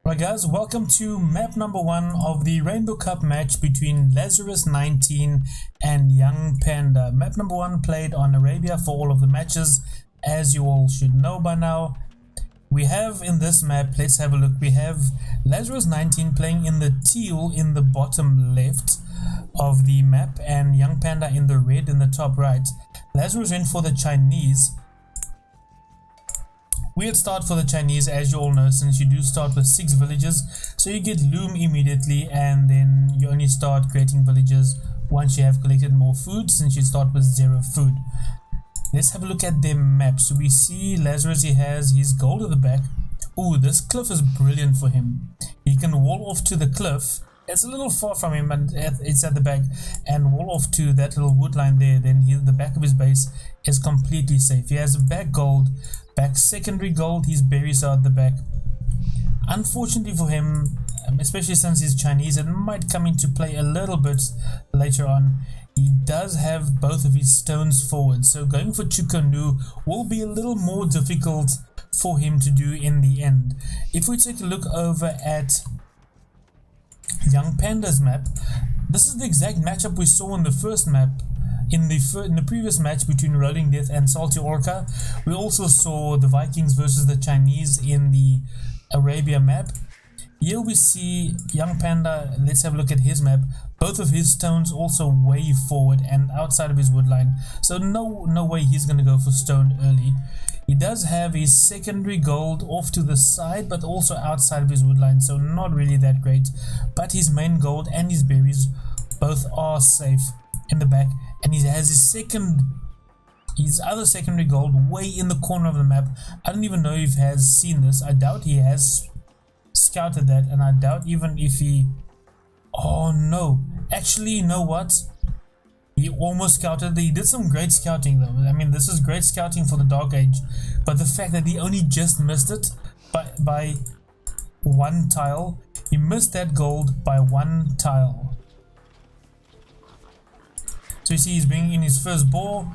Right guys, welcome to map number 1 of the Rainbow Cup match between Lazerass19 and YoungPanda. Map number 1 played on Arabia for all of the matches, as you all should know by now. We have in this map, let's have a look, we have Lazerass19 playing in the teal in the bottom left of the map and YoungPanda in the red in the top right. Lazerass went for the Chinese. Weird start for the Chinese, as you all know, since you do start with 6 villages, so you get loom immediately and then you only start creating villages once you have collected more food, since you start with 0 food. Let's have a look at their map. So we see Lazerass, he has his gold at the back. Ooh, this cliff is brilliant for him. He can wall off to the cliff. It's a little far from him, but it's at the back, and wall off to that little wood line there. Then the back of his base is completely safe. He has back gold, back secondary gold. His berries are at the back. Unfortunately for him, especially since he's Chinese, it might come into play a little bit later on. He does have both of his stones forward, so going for Chukanu will be a little more difficult for him to do in the end. If we take a look over at YoungPanda's map, this is the exact matchup we saw in the first map. In the previous match between Rolling Death and Salty Orca, we also saw the Vikings versus the Chinese in the Arabia map. Here we see YoungPanda. Let's have a look at his map. Both of his stones also way forward and outside of his woodline, so no way he's going to go for stone early. He does have his secondary gold off to the side, but also outside of his woodline, so not really that great. But his main gold and his berries both are safe in the back, and he has his other secondary gold way in the corner of the map. I don't even know if he has seen this. I doubt he has scouted that, and I doubt even if he... Oh no, actually, you know what? He almost scouted. He did some great scouting though. I mean, this is great scouting for the Dark Age, but the fact that he only just missed it by 1 tile, he missed that gold by 1 tile. So you see he's bringing in his first ball.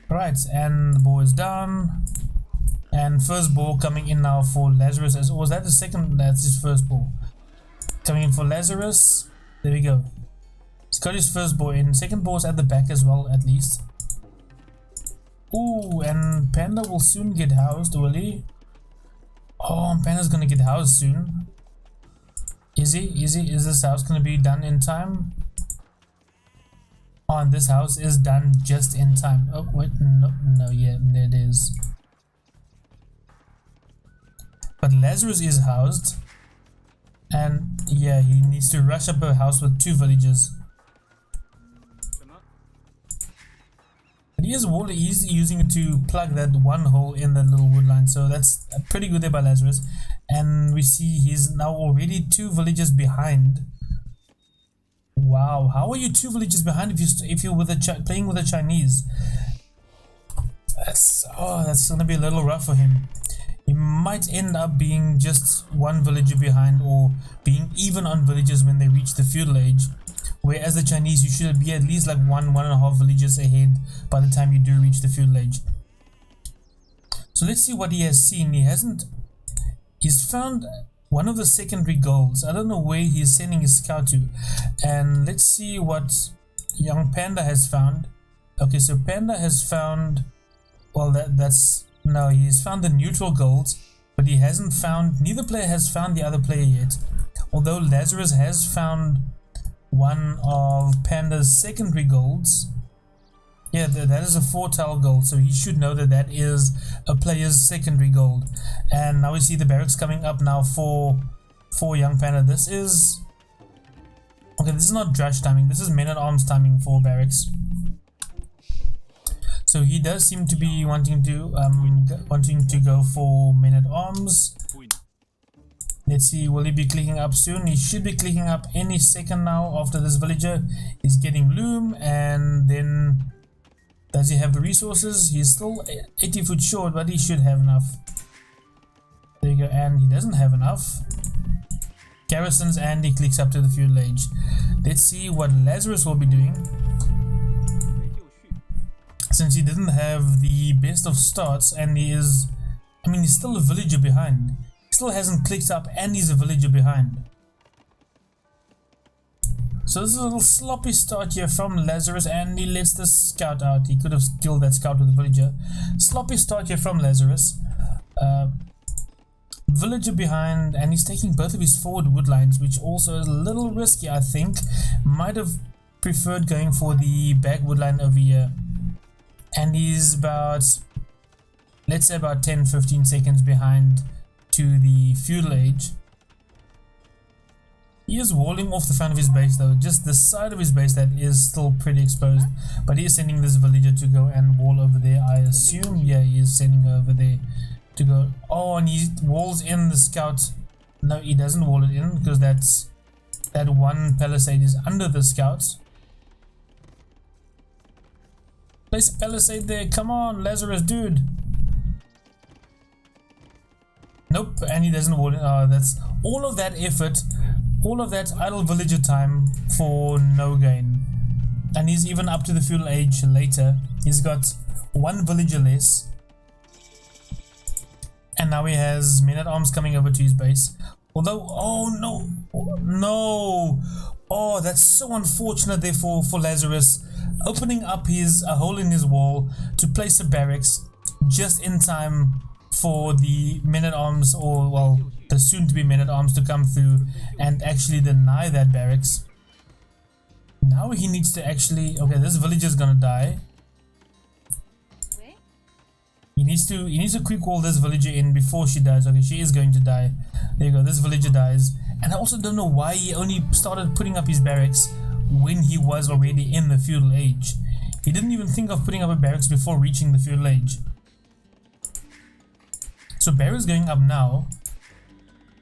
Right, and the ball is down. And first ball coming in now for Lazerass. As was that the second? That's his first ball. Coming in for Lazerass. There we go. He's got his first ball in. Second ball is at the back as well, at least. Ooh, and Panda will soon get housed, will he? Oh, Panda's gonna get housed soon. Is he? Is this house gonna be done in time? Oh, and this house is done just in time. Oh, wait, no, yeah, there it is. But Lazerass is housed. And yeah, he needs to rush up a house with 2 villages. But he has water, he's using it to plug that 1 hole in the little wood line, so that's pretty good there by Lazerass. And we see he's now already 2 villages behind. Wow, how are you 2 villages behind if you're with playing with a Chinese? That's gonna be a little rough for him. He might end up being just 1 villager behind, or being even on villages when they reach the feudal age. Whereas the Chinese, you should be at least like 1.5 villages ahead by the time you do reach the feudal age. So let's see what he has seen. He's found one of the secondary golds. I don't know where he's sending his scout to. And let's see what YoungPanda has found. Okay, so Panda has found, well, no, he's found the neutral golds, but he hasn't found, neither player has found the other player yet. Although Lazerass has found one of Panda's secondary golds. Yeah, that is a 4-tile gold, so he should know that that is a player's secondary gold. And now we see the barracks coming up now for YoungPanda. This is... Okay, this is not Drush timing, this is men-at-arms timing for barracks. So he does seem to be wanting to go for men-at-arms. Let's see, will he be clicking up soon? He should be clicking up any second now after this villager. He's getting loom, and then does he have the resources? He's still 80 foot short, but he should have enough. There you go, and he doesn't have enough. Garrisons, and he clicks up to the feudal age. Let's see what Lazerass will be doing. Since he didn't have the best of starts, and he is, I mean, he's still a villager behind. He's still hasn't clicked up and he's a villager behind. So this is a little sloppy start here from Lazerass, and he lets the scout out. He could have killed that scout with a villager. Sloppy start here from Lazerass. Villager behind, and he's taking both of his forward wood lines, which also is a little risky, I think. Might have preferred going for the back wood line over here. And he's about, let's say about 10-15 seconds behind to the feudal age. He is walling off the front of his base though, just the side of his base that is still pretty exposed. But he is sending this villager to go and wall over there, I assume. Yeah, he is sending her over there to go. Oh, and he walls in the scout. No, he doesn't wall it in because that one palisade is under the scout. Place a palisade there. Come on, Lazerass, dude. Nope, and he doesn't wall it. Oh, that's all of that effort. All of that idle villager time for no gain. And he's even up to the feudal age later. He's got one villager less. And now he has men-at-arms coming over to his base. Although, oh no, no. Oh, that's so unfortunate there for Lazerass. Opening up a hole in his wall to place a barracks just in time for the men-at-arms, or well, the soon-to-be men-at-arms to come through and actually deny that barracks. Now he needs to actually, okay, this villager is gonna die. He needs to quick wall this villager in before she dies. Okay, she is going to die. There you go, this villager dies. And I also don't know why he only started putting up his barracks when he was already in the feudal age. He didn't even think of putting up a barracks before reaching the feudal age. So Barry's going up now.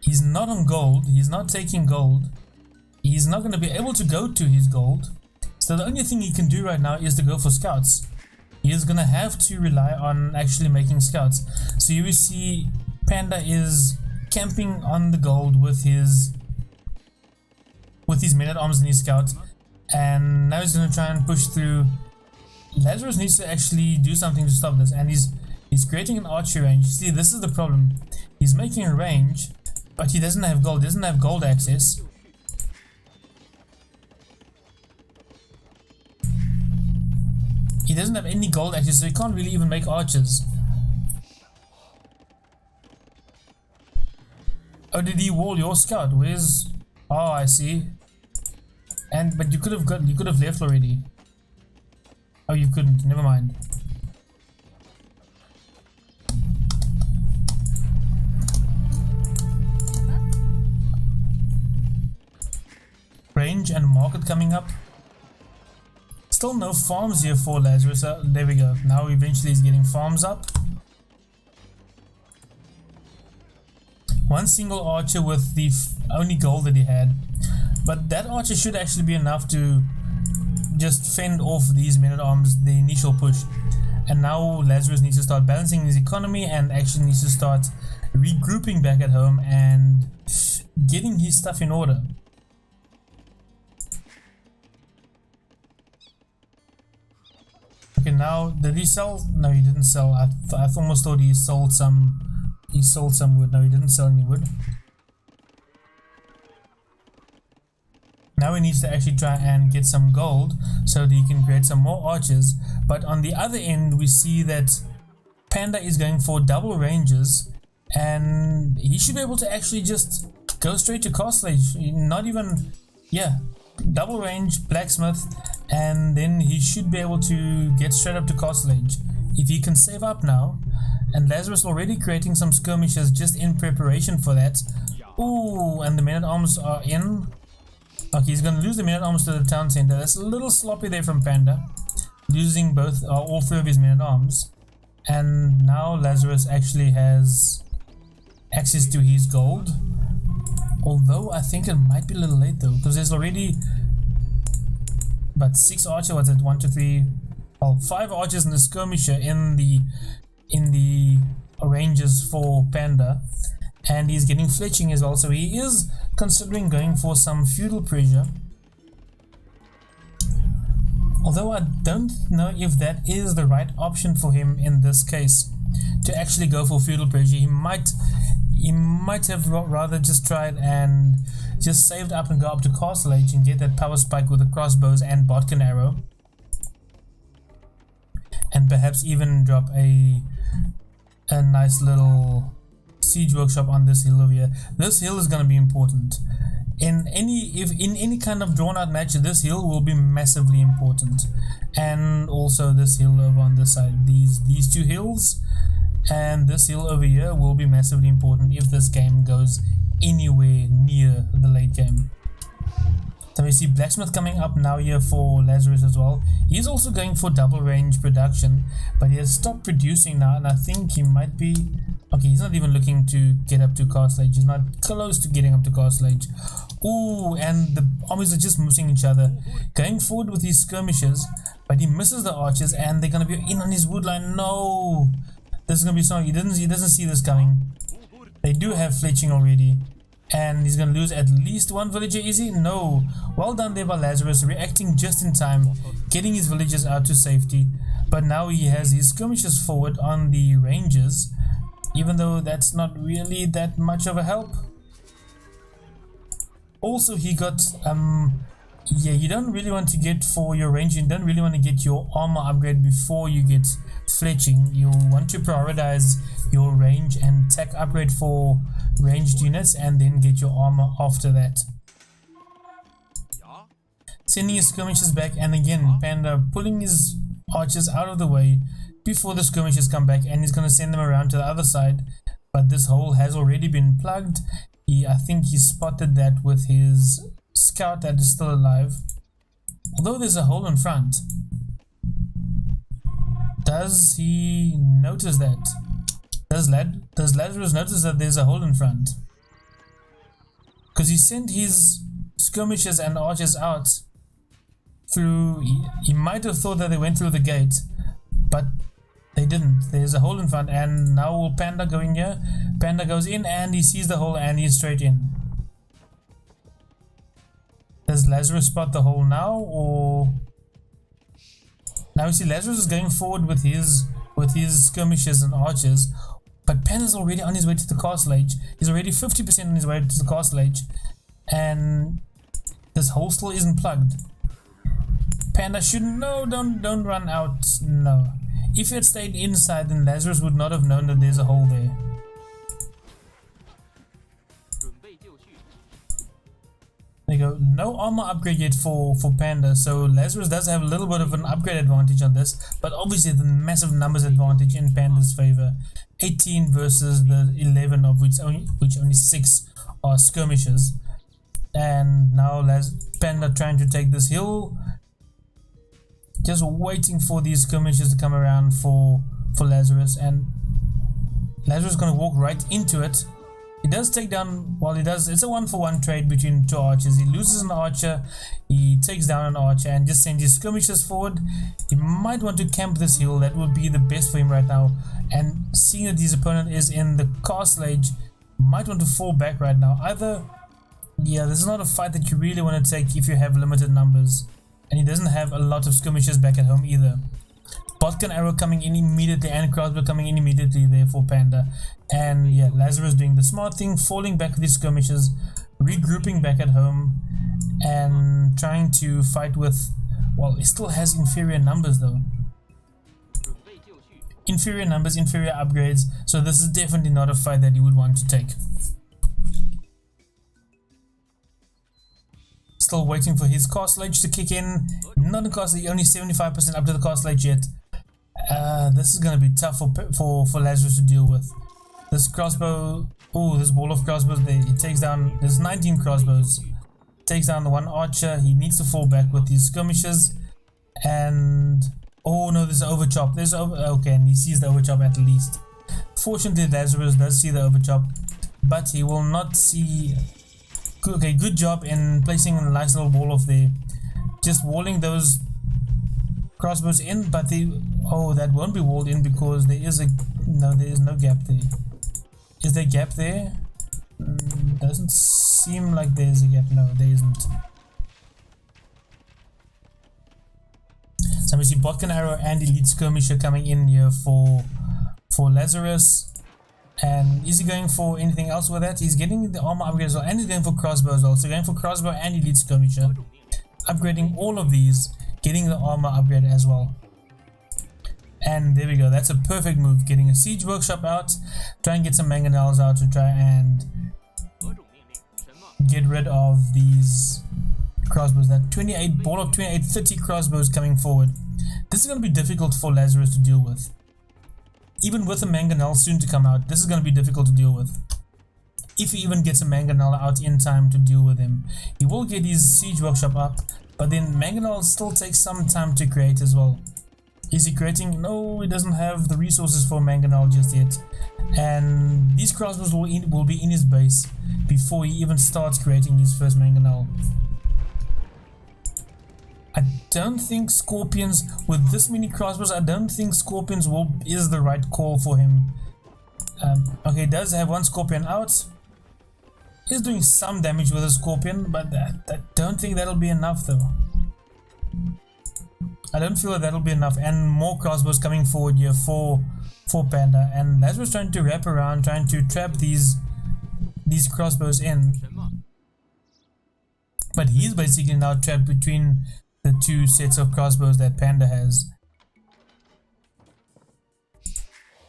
He's not on gold. He's not taking gold. He's not going to be able to go to his gold. So the only thing he can do right now is to go for scouts. He is going to have to rely on actually making scouts. So you will see Panda is camping on the gold with his men-at-arms and his scouts. And now he's going to try and push through. Lazerass needs to actually do something to stop this. And he's creating an archery range. See, this is the problem. He's making a range, but he doesn't have gold. He doesn't have gold access. He doesn't have any gold access, so he can't really even make archers. Oh, did he wall your scout? Where's? Oh, I see. But you could have left already. Oh, you couldn't. Never mind. Range and market coming up. Still no farms here for Lazerass. There we go. Now eventually he's getting farms up. One single archer with the only gold that he had. But that archer should actually be enough to just fend off these men-at-arms, the initial push. And now Lazerass needs to start balancing his economy and actually needs to start regrouping back at home and getting his stuff in order. Okay, now did he sell? No, he didn't sell. I almost thought he sold some. He sold some wood. No, he didn't sell any wood. Now he needs to actually try and get some gold so that he can create some more archers. But on the other end, we see that Panda is going for double ranges, and he should be able to actually just go straight to Castle Age. Not even, yeah, double range, blacksmith, and then he should be able to get straight up to Castle Age. If he can save up now, and Lazerass already creating some skirmishes just in preparation for that. Ooh, and the men-at-arms are in. Okay, he's going to lose the men-at-arms to the town center. That's a little sloppy there from Panda, losing both all three of his men-at-arms. And now Lazerass actually has access to his gold. Although I think it might be a little late though, because there's already but 6 archers. What's it? 1, 2, 3. Well, 5 archers in the skirmisher in the ranges for Panda, and he's getting fletching as well. So he is considering going for some feudal pressure. Although I don't know if that is the right option for him in this case, to actually go for feudal pressure. he might have rather just tried and just saved up and go up to Castle Age and get that power spike with the crossbows and Botkin arrow, and perhaps even drop a nice little siege workshop on this hill over here. This hill is going to be important in any kind of drawn out match. This hill will be massively important, and also this hill over on this side. These two hills and this hill over here will be massively important if this game goes anywhere near the late game. So we see Blacksmith coming up now here for Lazerass as well. He's also going for double range production, but he has stopped producing now, and I think he might be... Okay, he's not even looking to get up to Castle Age. He's not close to getting up to Castle Age. Ooh, and the armies are just missing each other. Going forward with his skirmishes, but he misses the archers, and they're going to be in on his wood line. No! This is going to be something. He doesn't see this coming. They do have fletching already. And he's going to lose at least one villager, is he? No. Well done there by Lazerass, reacting just in time, getting his villagers out to safety. But now he has his skirmishes forward on the ranges, even though that's not really that much of a help. Also, he got, yeah, you don't really want to get for your range, you don't really want to get your armor upgrade before you get fletching. You want to prioritize your range and tech upgrade for ranged units, and then get your armor after that. Sending his skirmishes back, and again Panda pulling his archers out of the way before the skirmishes come back, and he's going to send them around to the other side. But this hole has already been plugged. I think he spotted that with his scout that is still alive, although there's a hole in front. Does he notice that? Does Lazerass notice that there's a hole in front? Because he sent his skirmishers and archers out through... He might have thought that they went through the gate, but they didn't. There's a hole in front, and now will Panda go in here? Panda goes in, and he sees the hole, and he's straight in. Does Lazerass spot the hole now, or... Now you see Lazerass is going forward with his skirmishers and archers, but Panda's already on his way to the Castle Age. He's already 50% on his way to the Castle Age, and this hole still isn't plugged. Panda shouldn't... No, don't run out. No. If he had stayed inside, then Lazerass would not have known that there's a hole there. There you go. No armor upgrade yet for Panda, so Lazerass does have a little bit of an upgrade advantage on this, but obviously the massive numbers advantage in Panda's favor. 18 versus the 11, of which only 6 are skirmishes. And now Panda trying to take this hill, just waiting for these skirmishes to come around for Lazerass, and Lazerass is going to walk right into it. He does take down, well, he does, it's a 1-for-1 trade between two archers. He loses an archer, he takes down an archer, and just sends his skirmishers forward. He might want to camp this hill. That would be the best for him right now. And seeing that his opponent is in the Castle Age, might want to fall back right now. Either, yeah, this is not a fight that you really want to take if you have limited numbers. And he doesn't have a lot of skirmishers back at home either. Botkin arrow coming in immediately, and crossbow coming in immediately there for Panda. And yeah, Lazerass doing the smart thing, falling back with his skirmishes, regrouping back at home, and trying to fight with... Well, he still has inferior numbers though. Inferior numbers, inferior upgrades, so this is definitely not a fight that he would want to take. Still waiting for his Castle Age to kick in. Not a Castle Age, only 75% up to the Castle Age yet. This is going to be tough for Lazerass to deal with. This crossbow, oh, this ball of crossbows there, it takes down, there's 19 crossbows. Takes down the one archer. He needs to fall back with his skirmishes. And, oh no, there's an overchop. Okay, and he sees the overchop at least. Fortunately, Lazerass does see the overchop, but he will not see... Okay, good job in placing a nice little wall off there. Just walling those crossbows in, but oh, that won't be walled in because there is no gap there. Is there a gap there? Doesn't seem like there's a gap. No, there isn't. So we see Botkin arrow and elite skirmisher coming in here for Lazerass. And is he going for anything else with that? He's getting the armor upgrade as well, and he's going for crossbow as well. So going for crossbow and elite skirmisher, upgrading all of these, getting the armor upgrade as well. And there we go, that's a perfect move, getting a siege workshop out, try and get some mangonels out to try and get rid of these crossbows. That 28 ball of 28 30 crossbows coming forward. This is going to be difficult for Lazerass to deal with. Even with a mangonel soon to come out, this is going to be difficult to deal with. If he even gets a mangonel out in time to deal with him. He will get his siege workshop up, but then mangonel still takes some time to create as well. Is he creating? No, he doesn't have the resources for mangonel just yet. And these crossbows will be in his base before he even starts creating his first mangonel. I don't think scorpions, with this many crossbows, I don't think scorpions is the right call for him. Okay, he does have one scorpion out. He's doing some damage with a scorpion, but I don't think that'll be enough though. I don't feel that that'll be enough, and more crossbows coming forward here for Panda, and Lazerass trying to wrap around, trying to trap these crossbows in. But he's basically now trapped between the two sets of crossbows that Panda has.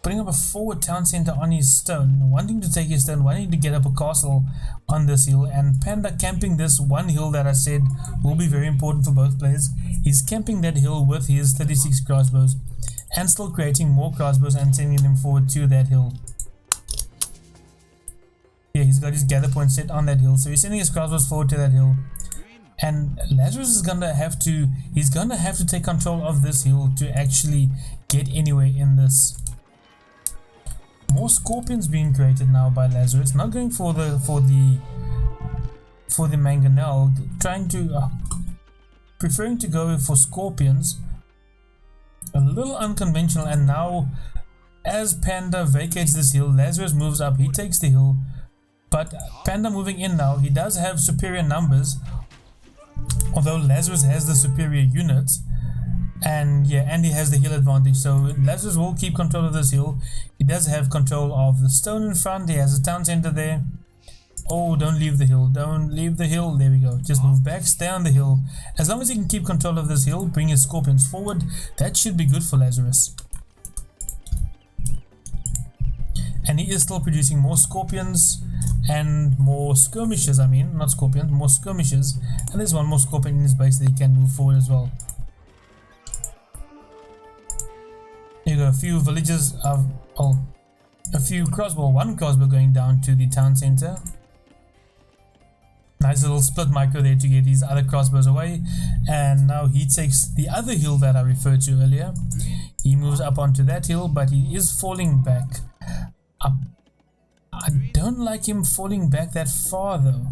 Putting up a forward town center on his stone, wanting to take his stone, wanting to get up a castle on this hill, and Panda camping this one hill that I said will be very important for both players. He's camping that hill with his 36 crossbows and still creating more crossbows and sending them forward to that hill. Yeah, he's got his gather point set on that hill, so he's sending his crossbows forward to that hill. And Lazerass is gonna have to take control of this hill to actually get anywhere in this. More scorpions being created now by Lazerass, not going for the mangonel, trying to preferring to go for scorpions. A little unconventional, and now as Panda vacates this hill, Lazerass moves up, he takes the hill, but Panda moving in now, he does have superior numbers. Although Lazerass has the superior units, and yeah, and he has the hill advantage, so Lazerass will keep control of this hill. He does have control of the stone in front, he has a town center there. Oh, don't leave the hill, don't leave the hill, there we go, just move back, stay on the hill. As long as he can keep control of this hill, bring his scorpions forward, that should be good for Lazerass. And he is still producing more scorpions and more skirmishes, I mean, not scorpions, more skirmishes. And there's one more scorpion in his base that he can move forward as well. There you go, a few villages of, a few one crossbow going down to the town center. Nice little split micro there to get these other crossbows away. And now he takes the other hill that I referred to earlier. He moves up onto that hill, but he is falling back. I don't like him falling back that far though.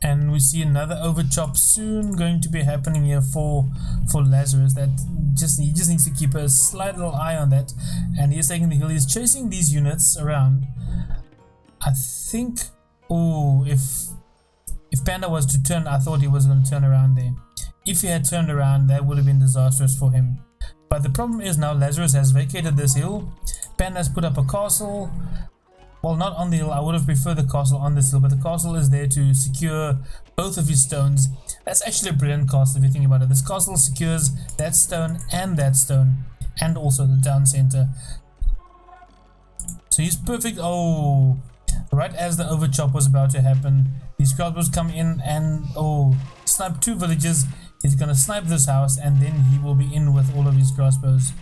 And we see another overchop soon going to be happening here for Lazerass. That he just needs to keep a slight little eye on that. And he is taking the hill. He's chasing these units around. I think, oh, if Panda was to turn, I thought he was going to turn around there. If he had turned around, that would have been disastrous for him. But the problem is now Lazerass has vacated this hill. Panda has put up a castle. Well, not on the hill. I would have preferred the castle on this hill, but the castle is there to secure both of his stones. That's actually a brilliant castle if you think about it. This castle secures that stone, and also the town center. So he's perfect. Oh, right as the overchop was about to happen, these crossbows come in and snipe two villages. He's gonna snipe this house, and then he will be in with all of his crossbows.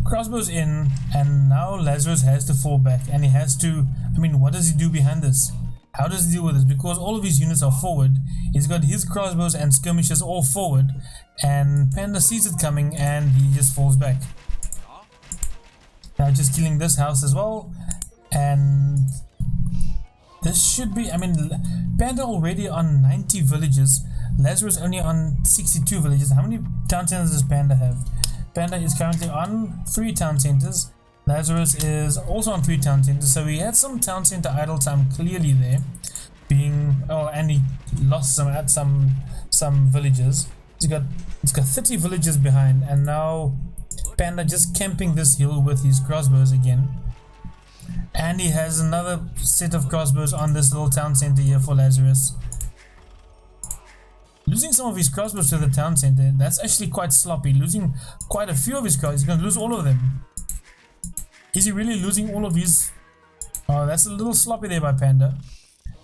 Crossbows in, and now Lazerass has to fall back, and he has to, I mean, what does he do behind this? How does he deal with this? Because all of his units are forward. He's got his crossbows and skirmishers all forward, and Panda sees it coming and he just falls back. Now just killing this house as well, and this should be, I mean, Panda already on 90 villages, Lazerass only on 62 villages. How many town centers does Panda have? Panda is currently on 3 town centers. Lazerass is also on 3 town centers, so he had some town center idle time clearly there, and he lost some villages. He's got 30 villagers behind, and now Panda just camping this hill with his crossbows again. And he has another set of crossbows on this little town center here for Lazerass. Losing some of his crossbows to the town center, that's actually quite sloppy. Losing quite a few of his crossbows. He's going to lose all of them. Is he really losing all of his? Oh, that's a little sloppy there by Panda.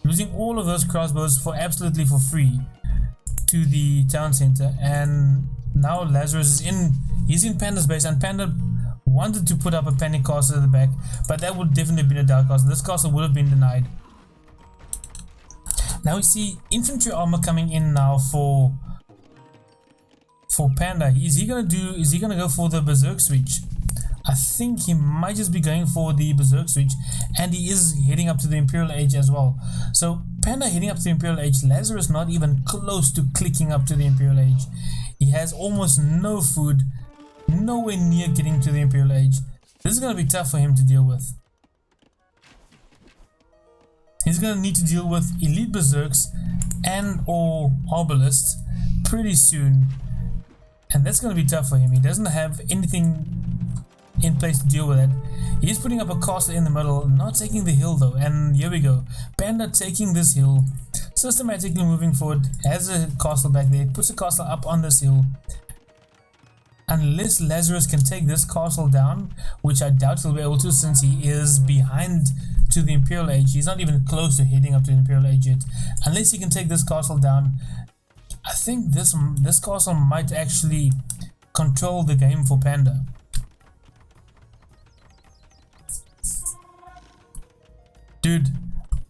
Losing all of those crossbows for absolutely for free to the town center. And now Lazerass is he's in Panda's base, and Panda wanted to put up a panic castle at the back, but that would definitely have been a dark castle. This castle would have been denied. Now we see infantry armor coming in now for Panda. Is he gonna go for the berserk switch? I think he might just be going for the berserk switch, and he is heading up to the Imperial Age as well. So Panda heading up to the Imperial Age, Lazerass not even close to clicking up to the Imperial Age. He has almost no food, nowhere near getting to the Imperial Age. This is going to be tough for him to deal with. He's going to need to deal with elite berserks and or arbalists pretty soon, and that's going to be tough for him. He doesn't have anything in place to deal with it. He's putting up a castle in the middle, not taking the hill though, and here we go. Panda taking this hill, systematically moving forward, has a castle back there, puts a castle up on this hill. Unless Lazerass can take this castle down, which I doubt he'll be able to since he is behind to the Imperial Age. He's not even close to heading up to the Imperial Age yet. Unless he can take this castle down, I think this castle might actually control the game for Panda. Dude,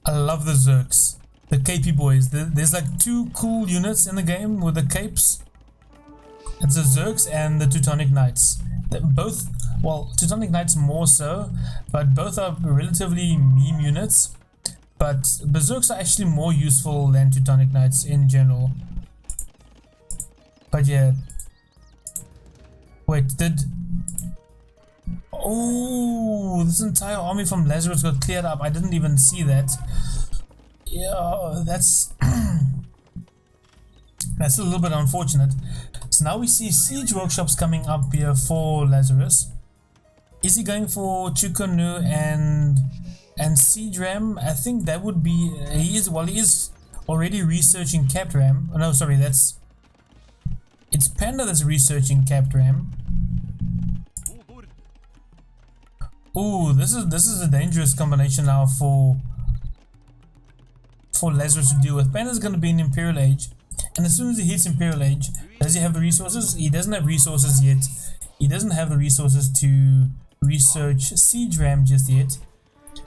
I love the Zerks, the Capey boys. There's like two cool units in the game with the capes. It's the Zerks and the Teutonic Knights. Both, well, Teutonic Knights more so, but both are relatively meme units. But Berserks are actually more useful than Teutonic Knights in general. But yeah. Wait, oh, this entire army from Lazerass got cleared up. I didn't even see that. Yeah, that's that's a little bit unfortunate. So now we see siege workshops coming up here for Lazerass. Is he going for Chukonu and siege ram? I think that would be he is already researching capped ram. Oh, no, sorry, it's Panda that's researching capped ram. Ooh, this is a dangerous combination now for Lazerass to deal with. Panda's going to be in Imperial Age, and as soon as he hits Imperial Age, does he have the resources? He doesn't have resources yet. He doesn't have the resources to research siege ram just yet.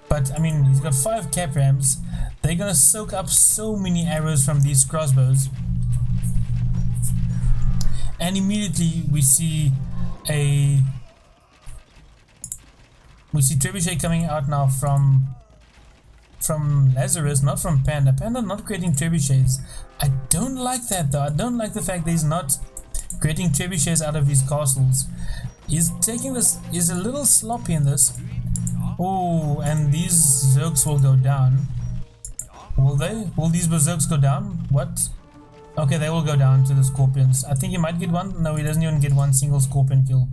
But I mean, he's got 5 cap rams. They're going to soak up so many arrows from these crossbows, and immediately we see trebuchet coming out now from Lazerass, not from Panda. Panda not creating trebuchets. I don't like that though. I don't like the fact that he's not creating trebuchets out of his castles. He's taking this, he's a little sloppy in this. Oh, and these Zerks will go down. Will they? Will these Berserks go down? What? Okay, they will go down to the Scorpions. I think he might get one. No, he doesn't even get one single Scorpion kill.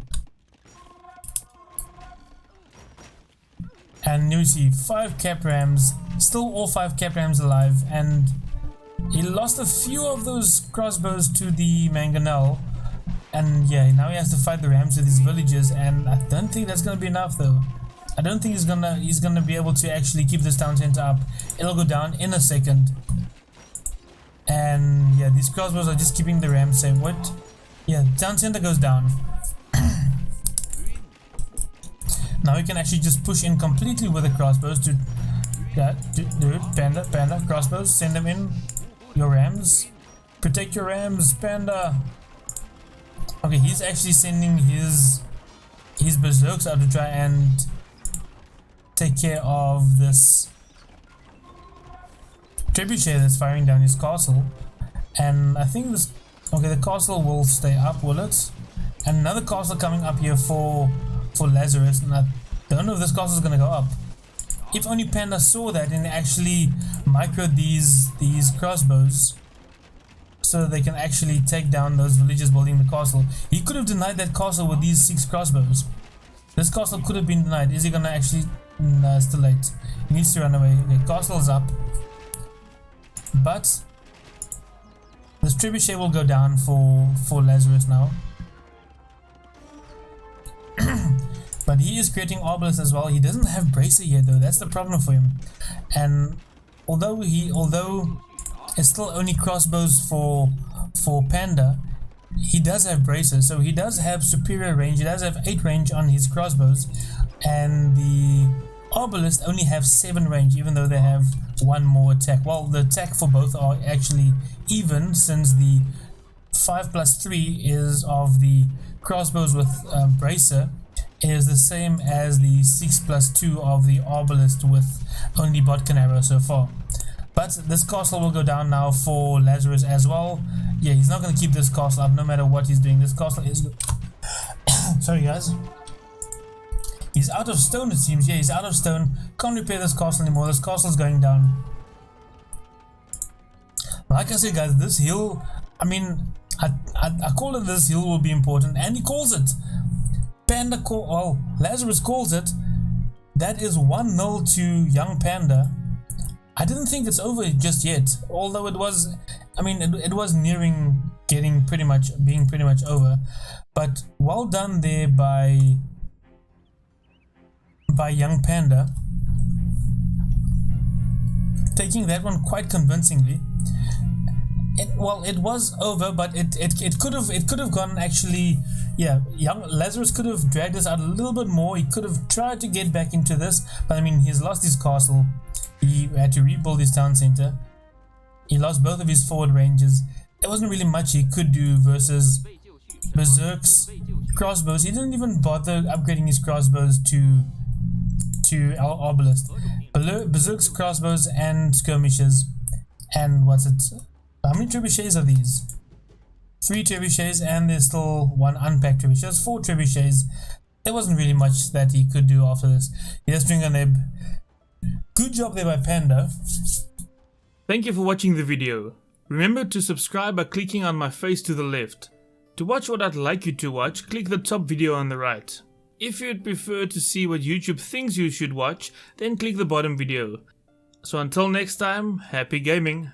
And you see 5 cap rams, still all 5 cap rams alive, and he lost a few of those crossbows to the mangonel. And yeah, now he has to fight the rams with his villagers, and I don't think that's gonna be enough though. I don't think he's gonna be able to actually keep this town center up. It'll go down in a second. And yeah, these crossbows are just keeping the rams safe. What? Yeah, town center goes down. Now we can actually just push in completely with the crossbows to do it. Panda, crossbows, send them in. Your rams. Protect your rams, Panda. Okay, he's actually sending his berserks out to try and take care of this trebuchet that's firing down his castle. And I think this, okay, the castle will stay up, will it? And another castle coming up here for Lazerass, and I don't know if this castle is gonna go up. If only Panda saw that and actually microed these crossbows so they can actually take down those villagers building the castle. He could have denied that castle with these 6 crossbows. This castle could have been denied. Is he gonna actually? No, it's too late. He needs to run away. Okay, castle's up. But this trebuchet will go down for Lazarus now. But he is creating obelisks as well. He doesn't have bracer yet though. That's the problem for him. And although it's still only crossbows for Panda, he does have braces, so he does have superior range. He does have 8 range on his crossbows, and the obelisk only have 7 range, even though they have 1 more attack. Well, the attack for both are actually even, since the 5 plus 3 is of the crossbows with bracer is the same as the 6 plus 2 of the obelisk with only botkin arrow so far. But this castle will go down now for Lazarus as well. Yeah, he's not going to keep this castle up no matter what he's doing. This castle is sorry guys, he's out of stone it seems. Yeah, he's out of stone. Can't repair this castle anymore. This castle's going down. Like I said guys, this hill, I mean, I call it this hill will be important, and he calls it. Lazarus calls it. That is 1-0 to Young Panda. I didn't think it's over just yet, although it was, I mean, it was nearing being pretty much over. But well done there by Young Panda, taking that one quite convincingly. It was over, but it could have gone actually. Yeah, young Lazarus could have dragged us out a little bit more. He could have tried to get back into this, but I mean, he's lost his castle. He had to rebuild his town center. He lost both of his forward ranges. There wasn't really much he could do versus Berserk's crossbows. He didn't even bother upgrading his crossbows to our obelisk. Berserk's crossbows and skirmishes. And what's it? How many trebuchets are these? 3 trebuchets, and there's still 1 unpacked trebuchet. There's 4 trebuchets. There wasn't really much that he could do after this. He just doing a nib. Good job there by Panda. Thank you for watching the video. Remember to subscribe by clicking on my face to the left. To watch what I'd like you to watch, click the top video on the right. If you'd prefer to see what YouTube thinks you should watch, then click the bottom video. So until next time, happy gaming.